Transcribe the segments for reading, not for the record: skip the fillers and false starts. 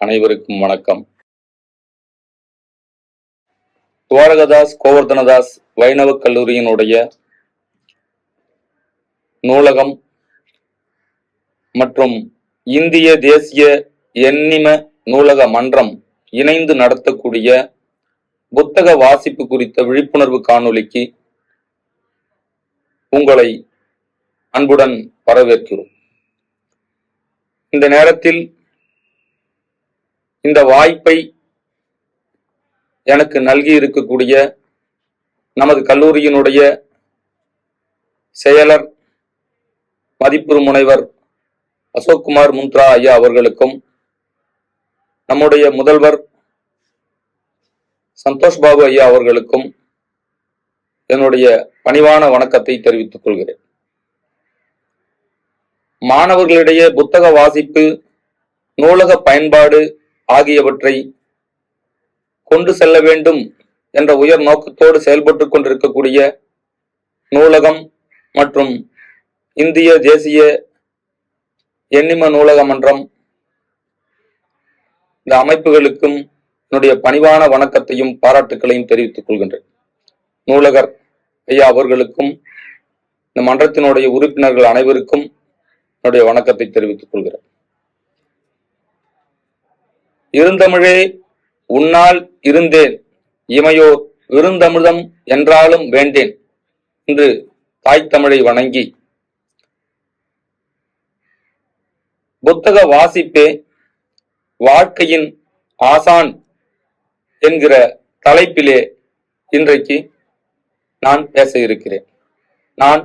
அனைவருக்கும் வணக்கம். துவாரகதாஸ் கோவர்தனதாஸ் வைணவ கல்லூரியினுடைய நூலகம் மற்றும் இந்திய தேசிய எண்ணிம நூலக மன்றம் இணைந்து நடத்தக்கூடிய புத்தக வாசிப்பு குறித்த விழிப்புணர்வு காணொளிக்கு உங்களை அன்புடன் வரவேற்கிறோம். இந்த நேரத்தில் இந்த வாய்ப்பை எனக்கு நல்கி இருக்கக்கூடிய நமது கல்லூரியினுடைய செயலர் மதிப்புறு முனைவர் அசோக்குமார் முந்த்ரா ஐயா அவர்களுக்கும், நம்முடைய முதல்வர் சந்தோஷ் பாபு ஐயா அவர்களுக்கும் என்னுடைய பணிவான வணக்கத்தை தெரிவித்துக் கொள்கிறேன். மாணவர்களிடையே புத்தக வாசிப்பு, நூலக பயன்பாடு ஆகியவற்றை கொண்டு செல்ல வேண்டும் என்ற உயர் நோக்கத்தோடு செயல்பட்டுக் கொண்டிருக்கக்கூடிய நூலகம் மற்றும் இந்திய தேசிய எண்ணிம நூலக மன்றம், இந்த அமைப்புகளுக்கும் என்னுடைய பணிவான வணக்கத்தையும் பாராட்டுக்களையும் தெரிவித்துக் கொள்கின்றேன். நூலகர் ஐயா அவர்களுக்கும் இந்த மன்றத்தினுடைய உறுப்பினர்கள் அனைவருக்கும் என்னுடைய வணக்கத்தை தெரிவித்துக் கொள்கிறேன். இருந்தமிழே உன்னால் இருந்தேன், இமையோர் விருந்தமிழ்தம் என்றாலும் வேண்டேன் என்று தாய் தமிழை வணங்கி, புத்தக வாசிப்பே வாழ்க்கையின் ஆசான் என்கிற தலைப்பிலே இன்றைக்கு நான் பேச இருக்கிறேன். நான்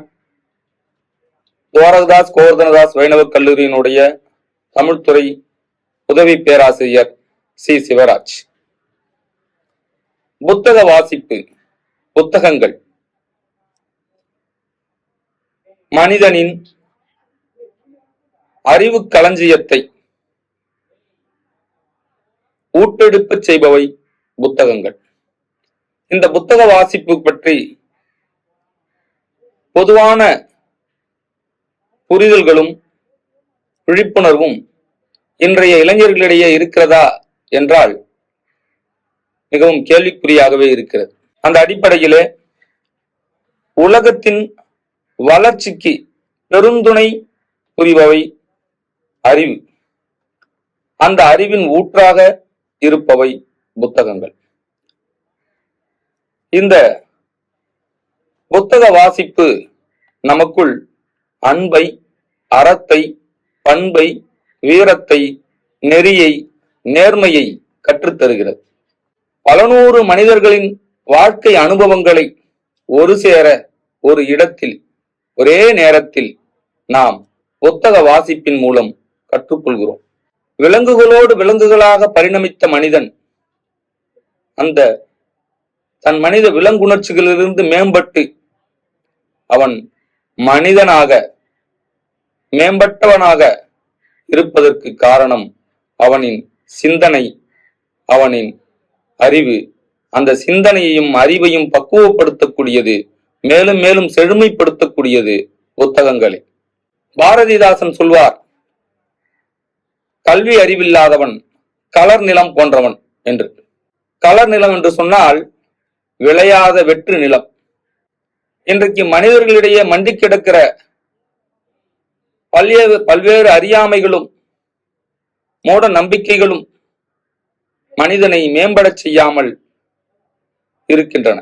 துவாரகதாஸ் கோவர்தனதாஸ் வைணவ கல்லூரியினுடைய தமிழ்துறை உதவி பேராசிரியர் சி சிவராஜ். புத்தக வாசிப்பு, புத்தகங்கள் மனிதனின் அறிவு களஞ்சியத்தை ஊட்டெடுப்பு செய்பவை புத்தகங்கள். இந்த புத்தக வாசிப்பு பற்றி பொதுவான புரிதல்களும் விழிப்புணர்வும் இன்றைய இளைஞர்களிடையே இருக்கிறதா என்றால் மிகவும் கேள்விக்குறியாகவே இருக்கிறது. அந்த அடிப்படையிலே உலகத்தின் வளர்ச்சிக்கு பெருந்துணை புரிபவை அறிவு. அந்த அறிவின் ஊற்றாக இருப்பவை புத்தகங்கள். இந்த புத்தக வாசிப்பு நமக்குள் அன்பை, அறத்தை, பண்பை, வீரத்தை, நெறியை, நேர்மையை கற்றுத்தருகிறது. பல நூறு மனிதர்களின் வாழ்க்கை அனுபவங்களை ஒரு சேர ஒரு இடத்தில் ஒரே நேரத்தில் நாம் புத்தக வாசிப்பின் மூலம் கற்றுக்கொள்கிறோம். விலங்குகளோடு விலங்குகளாக பரிணமித்த மனிதன் அந்த தன் மனித விலங்குணர்ச்சிகளிலிருந்து மேம்பட்டு அவன் மனிதனாக மேம்பட்டவனாக இருப்பதற்கு காரணம் அவனின் சிந்தனை, அவனின் அறிவு. அந்த சிந்தனையையும் அறிவையும் பக்குவப்படுத்தக்கூடியது, மேலும் மேலும் செழுமைப்படுத்தக்கூடியது புத்தகங்களே. பாரதிதாசன் சொல்வார், கல்வி அறிவில்லாதவன் கலர் நிலம் போன்றவன் என்று. கலர் நிலம் என்று சொன்னால் விளையாத வெற்று நிலம். இன்றைக்கு மனிதர்களிடையே மண்டி கிடக்கிற பல்வேறு அறியாமைகளும் மூட நம்பிக்கைகளும் மனிதனை மேம்படச் செய்யாமல் இருக்கின்றன.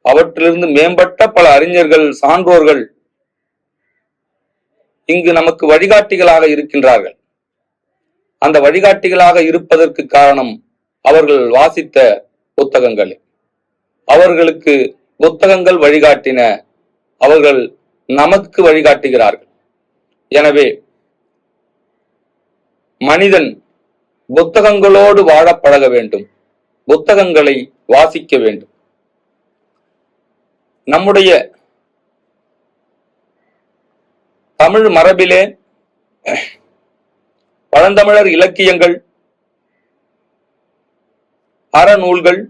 அவற்றிலிருந்து மேம்பட்ட பல அறிஞர்கள், சான்றோர்கள் இங்கு நமக்கு வழிகாட்டிகளாக இருக்கின்றார்கள். அந்த வழிகாட்டிகளாக இருப்பதற்கு காரணம் அவர்கள் வாசித்த புத்தகங்கள். அவர்களுக்கு புத்தகங்கள் வழிகாட்டின, அவர்கள் நமக்கு வழிகாட்டுகிறார்கள். எனவே மனிதன் புத்தகங்களோடு வாழ பழக வேண்டும், புத்தகங்களை வாசிக்க வேண்டும். நம்முடைய தமிழ் மரபிலே பழந்தமிழர் இலக்கியங்கள், அறநூல்கள்,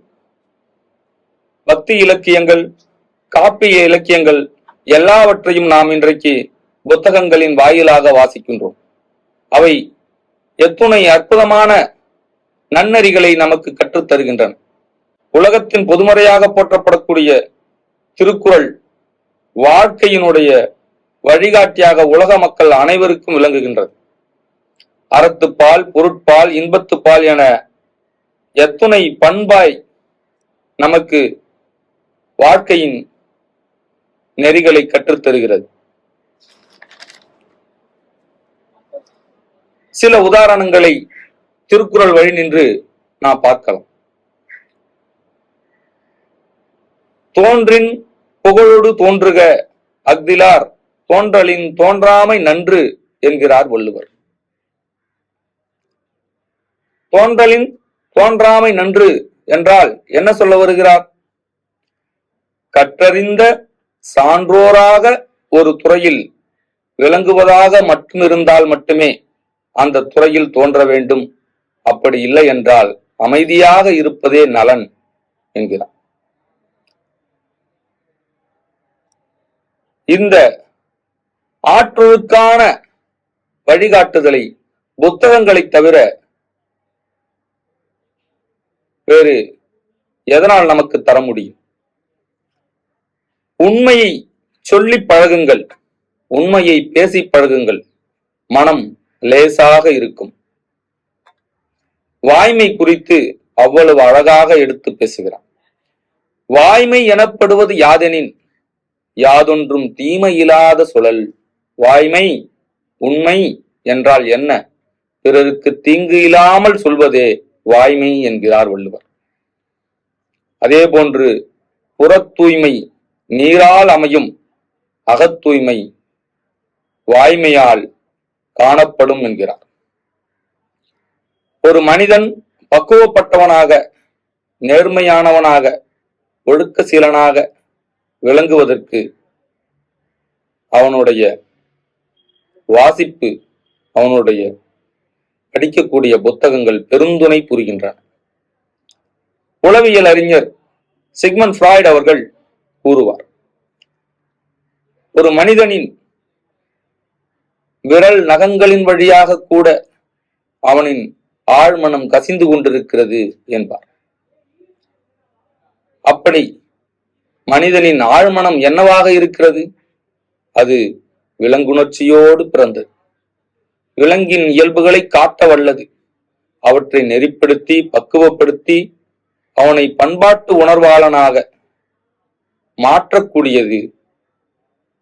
பக்தி இலக்கியங்கள், காப்பிய இலக்கியங்கள் எல்லாவற்றையும் நாம் இன்றைக்கு புத்தகங்களின் வாயிலாக வாசிக்கின்றோம். அவை எத்துணை அற்புதமான நன்னறிகளை நமக்கு கற்றுத் தருகின்றன. உலகத்தின் பொதுமறையாக போற்றப்படக்கூடிய திருக்குறள் வாழ்க்கையினுடைய வழிகாட்டியாக உலக மக்கள் அனைவருக்கும் விளங்குகின்றது. அறத்துப்பால், பொருட்பால், இன்பத்துப்பால் என எத்துணை பண்பாய் நமக்கு வாழ்க்கையின் நெறிகளை கற்றுத்தருகிறது. சில உதாரணங்களை திருக்குறள் வழி நின்று நாம் பார்க்கலாம். தோன்றின் புகழோடு தோன்றுக அஃதிலார் தோன்றலின் தோன்றாமை நன்று என்கிறார் வள்ளுவர். தோன்றலின் தோன்றாமை நன்று என்றால் என்ன சொல்ல வருகிறார்? கற்றறிந்த சான்றோராக ஒரு துறையில் விளங்குவதாக மட்டும் இருந்தால் மட்டுமே அந்த துறையில் தோன்ற வேண்டும். அப்படி இல்லை என்றால் அமைதியாக இருப்பதே நலன் என்கிறார். இந்த ஆற்றலுக்கான வழிகாட்டுதலை புத்தகங்களை தவிர வேறு எதனால் நமக்கு தர முடியும்? உண்மையை சொல்லி பழகுங்கள், உண்மையை பேசி பழகுங்கள், மனம் லேசாக இருக்கும். வாய்மை குறித்து அவ்வளவு அழகாக எடுத்து பேசுகிறான். வாய்மை எனப்படுவது யாதெனின் யாதொன்றும் தீமை இல்லாத சுழல். வாய்மை உண்மை என்றால் என்ன? பிறருக்கு தீங்கு இல்லாமல் சொல்வதே வாய்மை என்கிறார் வள்ளுவர். அதே போன்று புறத் தூய்மை நீரால் அமையும், அகத்தூய்மை வாய்மையால் காணப்படும் என்கிறார். ஒரு மனிதன் பக்குவப்பட்டவனாக, நேர்மையானவனாக, ஒழுக்க சீலனாக விளங்குவதற்கு அவனுடைய வாசிப்பு, அவனுடைய படிக்கக்கூடிய புத்தகங்கள் பெருந்துணை புரிகின்றன. உளவியல் அறிஞர் சிக்மண்ட் ஃப்ராய்ட் அவர்கள் கூறுவார், ஒரு மனிதனின் விரல் நகங்களின் வழியாக கூட அவனின் ஆழ்மனம் கசிந்து கொண்டிருக்கிறது என்பார். அப்படி மனிதனின் ஆழ்மனம் என்னவாக இருக்கிறது? அது விலங்குணர்ச்சியோடு பிறந்தது. விலங்கின் இயல்புகளை காட்ட வல்லது. அவற்றை நெறிப்படுத்தி பக்குவப்படுத்தி அவனை பண்பாட்டு உணர்வாளனாக மாற்றக்கூடியது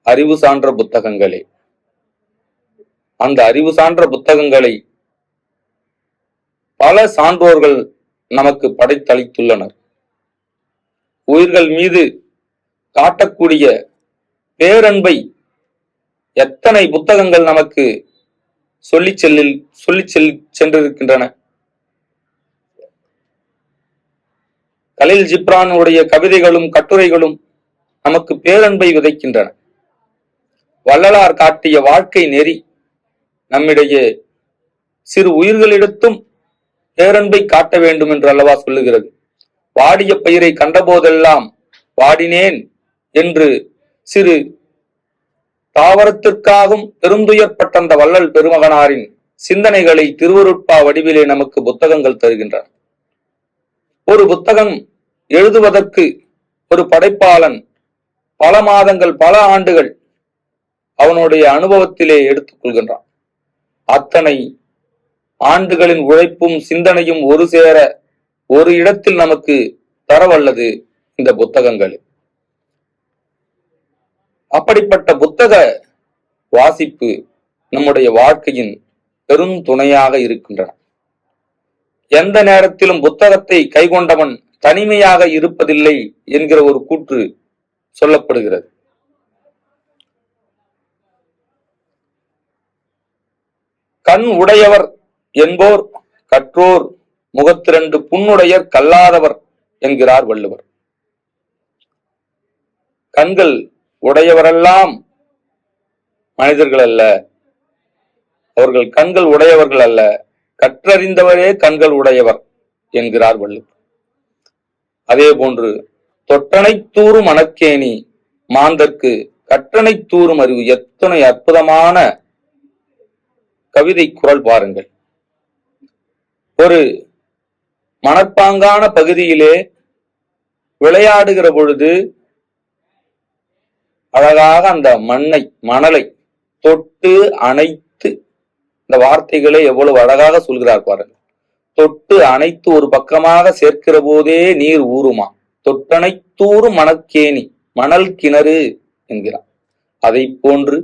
அறிவு சான்ற புத்தகங்களே. அந்த அறிவு சான்ற புத்தகங்களை பல சான்றோர்கள் நமக்கு படைத்தளித்துள்ளனர். உயிர்கள் மீது காட்டக்கூடிய பேரன்பை எத்தனை புத்தகங்கள் நமக்கு சொல்லி சென்றிருக்கின்றன. கலீல் ஜிப்ரானுடைய கவிதைகளும் கட்டுரைகளும் நமக்கு பேரன்பை விதைக்கின்றன. வள்ளலார் காட்டிய வாழ்க்கை நெறி நம்மிடையே சிறு உயிர்களிடத்தும் பேரன்பை காட்ட வேண்டும் என்று அல்லவா சொல்லுகிறது. வாடிய பயிரை கண்டபோதெல்லாம் வாடினேன் என்று சிறு தாவரத்திற்காகவும் பெருந்துயர்பட்ட அந்த வள்ளல் பெருமகனாரின் சிந்தனைகளை திருவருட்பா வடிவிலே நமக்கு புத்தகங்கள் தருகின்றன. ஒரு புத்தகம் எழுதுவதற்கு ஒரு படைப்பாளன் பல மாதங்கள், பல ஆண்டுகள் அவனுடைய அனுபவத்திலே எடுத்துக் கொள்கின்றான். அத்தனை ஆண்டுகளின் உழைப்பும் சிந்தனையும் ஒரு சேர ஒரு இடத்தில் நமக்கு தரவல்லது இந்த புத்தகங்கள். அப்படிப்பட்ட புத்தக வாசிப்பு நம்முடைய வாழ்க்கையின் பெரும் துணையாக இருக்கின்றன. எந்த நேரத்திலும் புத்தகத்தை கைகொண்டவன் தனிமையாக இருப்பதில்லை என்கிற ஒரு கூற்று சொல்லப்படுகிறது. கண் உடையவர் என்போர் கற்றோர் முகத்திரண்டு புண்ணுடையர் கல்லாதவர் என்கிறார் வள்ளுவர். கண்கள் உடையவரெல்லாம் மனிதர்கள் அல்ல, அவர்கள் கண்கள் உடையவர்கள் அல்ல, கற்றறிந்தவரே கண்கள் உடையவர் என்கிறார் வள்ளுவர். அதே போன்று தொட்டனை தூறும் மணக்கேணி மாந்தர்க்கு கற்றனை தூறும் அறிவு. எத்தனை அற்புதமான கவிதை குரல் பாருங்கள். ஒரு மணற்பாங்கான பகுதியிலே விளையாடுகிற பொழுது அழகாக அந்த மணலை தொட்டு அணைத்து, இந்த வார்த்தைகளை எவ்வளவு அழகாக சொல்கிறார் பாருங்க. தொட்டு அணைத்து ஒரு பக்கமாக சேர்க்கிற போதே நீர் ஊறுமா, தொட்டணைத்தூரும் மணற்கேணி மணல் கிணறு என்கிறார். அதை போன்று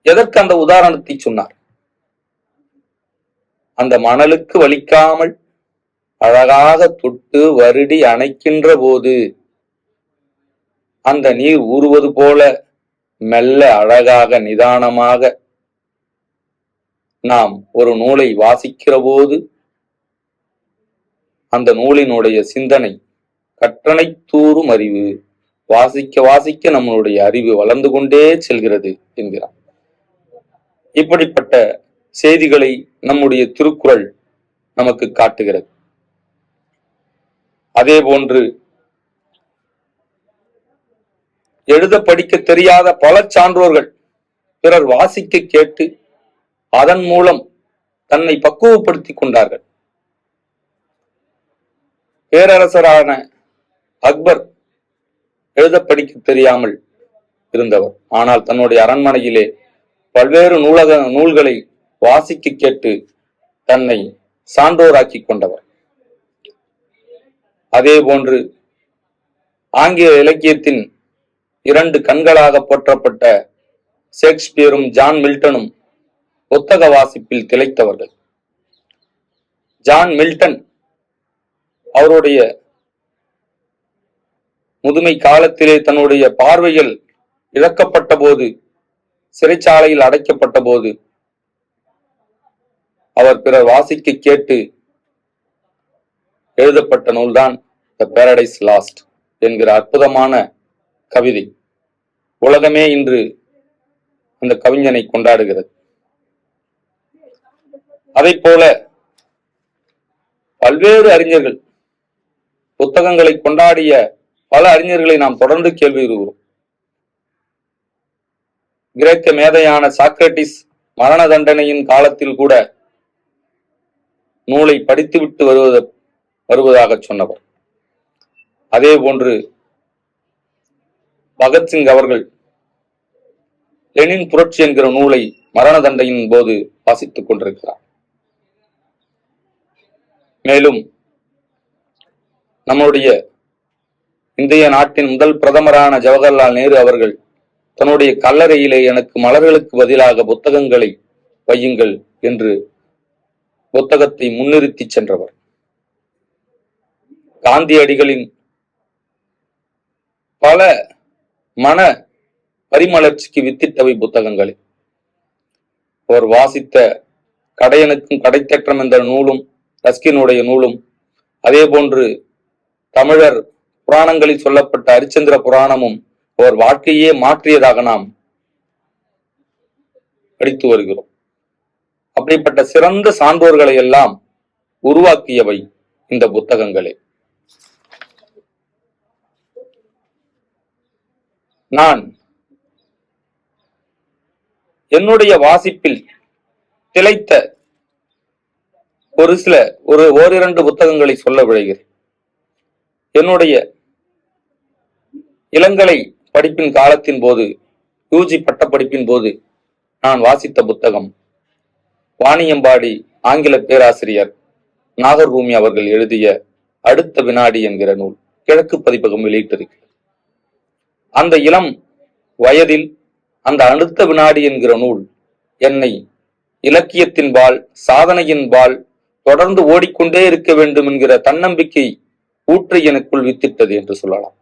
எதற்கு அந்த உதாரணத்தை சொன்னார்? அந்த மணலுக்கு வலிக்காமல் அழகாக தொட்டு வருடி அணைக்கின்ற போது அந்த நீர் ஊறுவது போல மெல்ல அழகாக நிதானமாக நாம் ஒரு நூலை வாசிக்கிற போது அந்த நூலினுடைய சிந்தனை கற்றனை தூறும் அறிவு, வாசிக்க வாசிக்க நம்மளுடைய அறிவு வளர்ந்து கொண்டே செல்கிறது என்கிறார். இப்படிப்பட்ட செய்திகளை நம்முடைய திருக்குறள் நமக்கு காட்டுகிறது. அதே போன்று எழுத படிக்க தெரியாத பல சான்றோர்கள் பிறர் வாசிக்க கேட்டு அதன் மூலம் தன்னை பக்குவப்படுத்திக் கொண்டார்கள். பேரரசரான அக்பர் எழுத படிக்க தெரியாமல் இருந்தவர். ஆனால் தன்னுடைய அரண்மனையிலே பல்வேறு நூல்களை வாசிக்க கேட்டு தன்னை சான்றோராக்கி கொண்டவர். அதே போன்று ஆங்கில இலக்கியத்தின் 2 கண்களாக போற்றப்பட்ட ஷேக்ஸ்பியரும் ஜான் மில்டனும் புத்தக வாசிப்பில் திளைத்தவர்கள். ஜான் மில்டன் அவருடைய முதுமை காலத்திலே தன்னுடைய பார்வையில் இழக்கப்பட்ட போது, சிறைச்சாலையில் அடைக்கப்பட்ட போது அவர் பிறர் வாசிக்க கேட்டு எழுதப்பட்ட நூல்தான் தி பாரடைஸ் லாஸ்ட் என்கிற அற்புதமான கவிதை. உலகமே இன்று அந்த கவிஞனை கொண்டாடுகிறது. அதை போல பல்வேறு அறிஞர்கள், புத்தகங்களை கொண்டாடிய பல அறிஞர்களை நாம் தொடர்ந்து கேள்வியுறுகிறோம். கிரேக்க மேதையான சாக்ரட்டிஸ் மரண தண்டனையின் காலத்தில் கூட நூலை படித்துவிட்டு வருவதாக சொன்னவர். அதே போன்று பகத்சிங் அவர்கள் லெனின் புரட்சி என்கிற நூலை மரண தண்டையின் போது வாசித்துக் கொண்டிருக்கிறார். மேலும் நம்முடைய இந்திய நாட்டின் முதல் பிரதமரான ஜவஹர்லால் நேரு அவர்கள் தன்னுடைய கல்லறையிலே எனக்கு மலர்களுக்கு பதிலாக புத்தகங்களை வையுங்கள் என்று புத்தகத்தை முன்னிறுத்தி சென்றவர். காந்தியடிகளின் பல மன பரிமலர்ச்சிக்கு வித்திட்டவை புத்தகங்களே. அவர் வாசித்த கடையனுக்கும் கடைத்தேற்றம் என்ற நூலும் ரஸ்கினுடைய நூலும், அதே போன்று தமிழர் புராணங்களில் சொல்லப்பட்ட ஹரிச்சந்திர புராணமும் அவர் வாழ்க்கையே மாற்றியதாக நாம் படித்து வருகிறோம். அப்படிப்பட்ட சிறந்த சான்றோர்களை எல்லாம் உருவாக்கியவை இந்த புத்தகங்களே. நான் என்னுடைய வாசிப்பில் திளைத்த ஓரிரண்டு புத்தகங்களை சொல்ல விளைகிறேன். என்னுடைய இளங்கலை படிப்பின் காலத்தின் போது, யூஜி பட்ட படிப்பின் போது நான் வாசித்த புத்தகம் வாணியம்பாடி ஆங்கில பேராசிரியர் நாகர்ரூமி அவர்கள் எழுதிய அடுத்த வினாடி என்கிற நூல். கிழக்கு பதிப்பகம் வெளியிட்டிருக்கிறது. அந்த இளம் வயதில் அந்த அடுத்த வினாடி என்கிற நூல் என்னை இலக்கியத்தின்பால், சாதனையின்பால் தொடர்ந்து ஓடிக்கொண்டே இருக்க வேண்டும் என்கிற தன்னம்பிக்கை ஊற்றி எனக்குள் வித்திட்டது என்று சொல்லலாம்.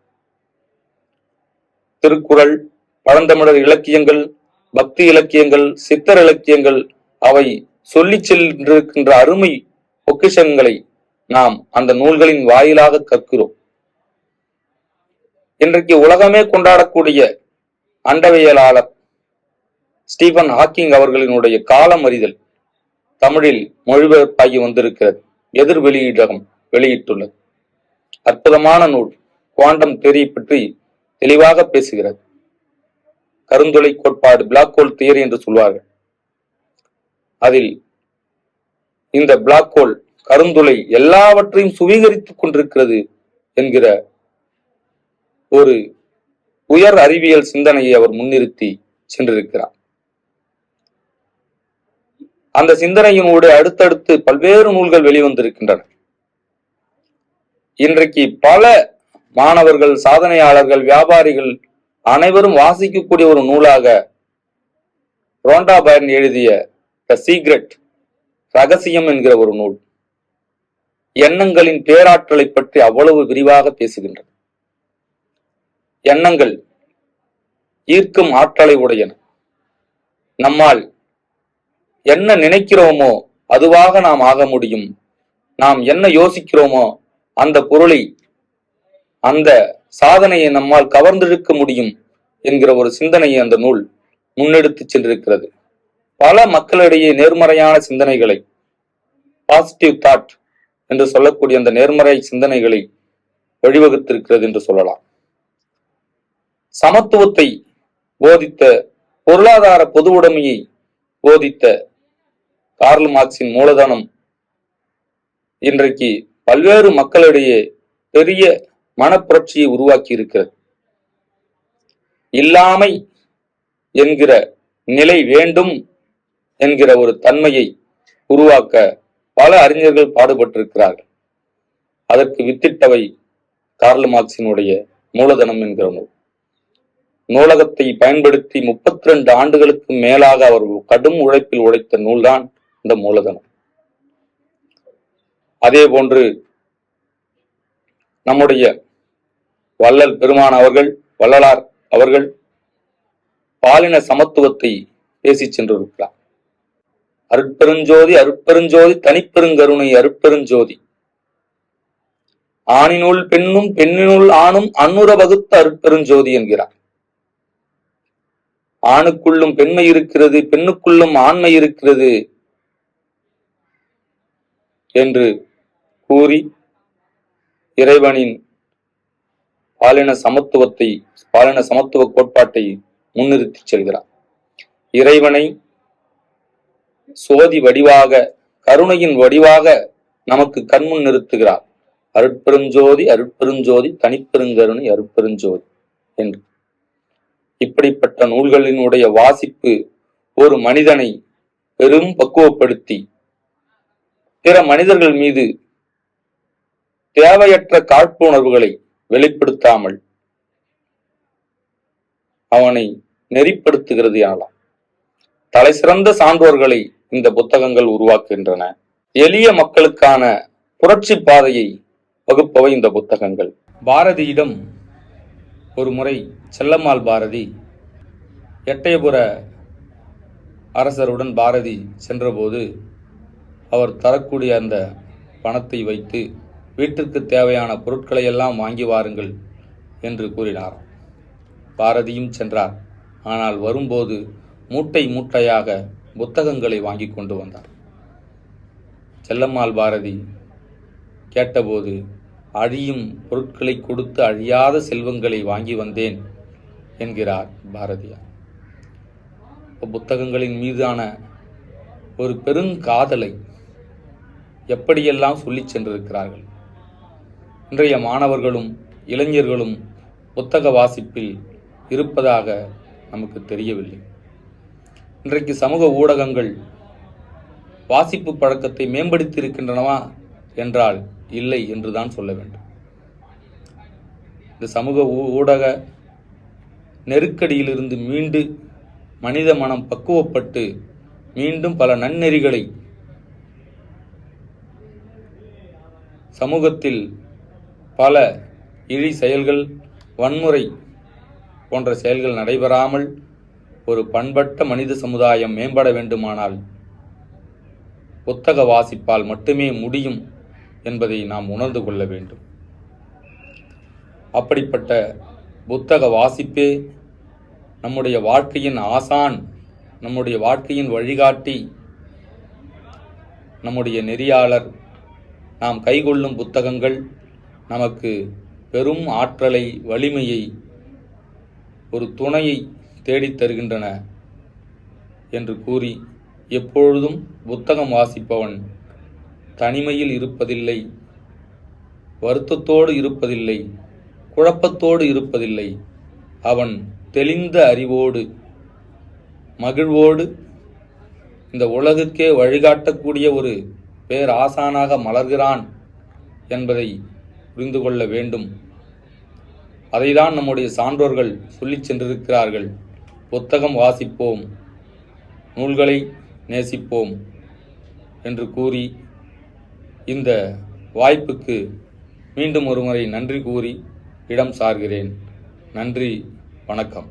திருக்குறள், பழந்தமிழர் இலக்கியங்கள், பக்தி இலக்கியங்கள், சித்தர் இலக்கியங்கள், அவை சொல்லி சென்றிருக்கின்ற அருமை பொக்கிஷங்களை நாம் அந்த நூல்களின் வாயிலாக கற்கிறோம். இன்றைக்கு உலகமே கொண்டாடக்கூடிய அண்டவியலாளர் ஸ்டீபன் ஹாக்கிங் அவர்களினுடைய காலம் அறிதல் தமிழில் மொழிபெயர்ப்பாகி வந்திருக்கிறது. எதிர் வெளியீடகம் வெளியிட்டுள்ளது. அற்புதமான நூல். குவாண்டம் தியரி பற்றி தெளிவாக பேசுகிறது. கருந்துளை கோட்பாடு, பிளாக் ஹோல் தியரி என்று சொல்வார்கள். அதில் இந்த பிளாக் ஹோல் கருந்துளை எல்லாவற்றையும் சுவீகரித்துக் கொண்டிருக்கிறது என்கிற ஒரு உயர் அறிவியல் சிந்தனையை அவர் முன்னிறுத்தி சென்றிருக்கிறார். அந்த சிந்தனையினோடு அடுத்தடுத்து பல்வேறு நூல்கள் வெளிவந்திருக்கின்றன. இன்றைக்கு பல மாணவர்கள், சாதனையாளர்கள், வியாபாரிகள் அனைவரும் வாசிக்கக்கூடிய ஒரு நூலாக ரோண்டா பைரன் எழுதிய த சீக்ரெட், ரகசியம் என்கிற ஒரு நூல் எண்ணங்களின் பேராற்றலை பற்றி அவ்வளவு விரிவாக பேசுகின்றது. எண்ணங்கள் ஈர்க்கும் ஆற்றலை உடையன. நம்மால் என்ன நினைக்கிறோமோ அதுவாக நாம் ஆக முடியும். நாம் என்ன யோசிக்கிறோமோ அந்த பொருளை, அந்த சாதனையை நம்மால் கவர்ந்தெழுக்க முடியும் என்கிற ஒரு சிந்தனையை அந்த நூல் முன்னெடுத்து சென்றிருக்கிறது. பல மக்களிடையே நேர்மறையான சிந்தனைகளை, பாசிட்டிவ் தாட் என்று சொல்லக்கூடிய அந்த நேர்மறை சிந்தனைகளை வழிவகுத்திருக்கிறது என்று சொல்லலாம். சமத்துவத்தை போதித்த, பொருளாதார பொது உடைமையை போதித்த கார்ல் மார்க்சின் மூலதனம் இன்றைக்கு பல்வேறு மக்களிடையே பெரிய மனப்புரட்சியை உருவாக்கி இருக்கிறது. இல்லாமை என்கிற நிலை வேண்டும் என்கிற ஒரு தன்மையை உருவாக்க பல அறிஞர்கள் பாடுபட்டிருக்கிறார்கள். அதற்கு வித்திட்டவை கார்ல் மார்க்சினுடைய மூலதனம் என்கிற நூல். நூலகத்தை பயன்படுத்தி 32 ஆண்டுகளுக்கு மேலாக அவர் கடும் உழைப்பில் உழைத்த நூல்தான் இந்த மூலதனம். அதே போன்று நம்முடைய வள்ளல் பெருமான் அவர்கள், வள்ளலார் அவர்கள் பாலின சமத்துவத்தை பேசி சென்றிருக்கிறார். அருட்பெருஞ்சோதி அருட்பெருஞ்சோதி தனிப்பெருங்கருணை அருட்பெருஞ்சோதி, ஆணினுள் பெண்ணும் பெண்ணினுள் ஆணும் அன்னுர வகுத்த அருட்பெருஞ்சோதி என்கிறார். ஆணுக்குள்ளும் பெண்மை இருக்கிறது, பெண்ணுக்குள்ளும் ஆண்மை இருக்கிறது என்று கூறி இறைவனின் பாலின சமத்துவ கோட்பாட்டை முன்னிறுத்தி செல்கிறார். இறைவனை சோதி வடிவாக, கருணையின் வடிவாக நமக்கு கண்முன் நிறுத்துகிறார். அருட்பெருஞ்சோதி அருட்பெருஞ்சோதி தனிப்பெருங்கருணை அருட்பெருஞ்சோதி என்று. இப்படிப்பட்ட நூல்களினுடைய வாசிப்பு ஒரு மனிதனை பெரும் பக்குவப்படுத்தி பிற மனிதர்கள் மீது தேவையற்ற காழ்ப்புணர்வுகளை வெளிப்படுத்தாமல் அவனை நெறிப்படுத்துகிறது எனலாம். தலை சிறந்த சான்றோர்களை இந்த புத்தகங்கள் உருவாக்குகின்றன. எளிய மக்களுக்கான புரட்சி பாதையை வகுப்பவை இந்த புத்தகங்கள். பாரதியிடம் ஒரு முறை செல்லம்மாள் பாரதி எட்டயபுர அரசருடன் பாரதி சென்றபோது அவர் தரக்கூடிய அந்த பணத்தை வைத்து வீட்டிற்கு தேவையான பொருட்களை எல்லாம் வாங்கி வாருங்கள் என்று கூறினார். பாரதியும் சென்றார். ஆனால் வரும்போது மூட்டை மூட்டையாக புத்தகங்களை வாங்கி கொண்டு வந்தார். செல்லம்மாள் பாரதி கேட்டபோது, அழியும் பொருட்களை கொடுத்து அழியாத செல்வங்களை வாங்கி வந்தேன் என்கிறார் பாரதியார். புத்தகங்களின் மீதான ஒரு பெருங்காதலை எப்படியெல்லாம் சொல்லி சென்றிருக்கிறார்கள். இன்றைய மாணவர்களும் இளைஞர்களும் புத்தக வாசிப்பில் இருப்பதாக நமக்கு தெரியவில்லை. இன்றைக்கு சமூக ஊடகங்கள் வாசிப்பு பழக்கத்தை மேம்படுத்தி இருக்கின்றனவா என்றால் இல்லை என்றுதான் சொல்ல வேண்டும். இந்த சமூக ஊடக நெருக்கடியிலிருந்து மீண்டு மனித மனம் பக்குவப்பட்டு மீண்டும் பல நன்னெறிகளை சமூகத்தில் பல இழி செயல்கள், வன்முறை போன்ற செயல்கள் நடைபெறாமல் ஒரு பண்பட்ட மனித சமுதாயம் மேம்பட வேண்டுமானால் புத்தக வாசிப்பால் மட்டுமே முடியும் என்பதை நாம் உணர்ந்து கொள்ள வேண்டும். அப்படிப்பட்ட புத்தக வாசிப்பே நம்முடைய வாழ்க்கையின் ஆசான், நம்முடைய வாழ்க்கையின் வழிகாட்டி, நம்முடைய நெறியாளர். நாம் கைகொள்ளும் புத்தகங்கள் நமக்கு பெரும் ஆற்றலை, வலிமையை, ஒரு துணையை தேடித் தருகின்றன என்று கூறி, எப்பொழுதும் புத்தகம் வாசிப்பவன் தனிமையில் இருப்பதில்லை, வருத்தத்தோடு இருப்பதில்லை, குழப்பத்தோடு இருப்பதில்லை. அவன் தெளிந்த அறிவோடு மகிழ்வோடு இந்த உலகுக்கே வழிகாட்டக்கூடிய ஒரு பேராசானாக மலர்கிறான் என்பதை புரிந்து கொள்ள வேண்டும். அதைதான் நம்முடைய சான்றோர்கள் சொல்லிச் சென்றிருக்கிறார்கள். புத்தகம் வாசிப்போம், நூல்களை நேசிப்போம் என்று கூறி இந்த வாய்ப்புக்கு மீண்டும் ஒருமுறை நன்றி கூறி இடம் சார்கிறேன். நன்றி, வணக்கம்.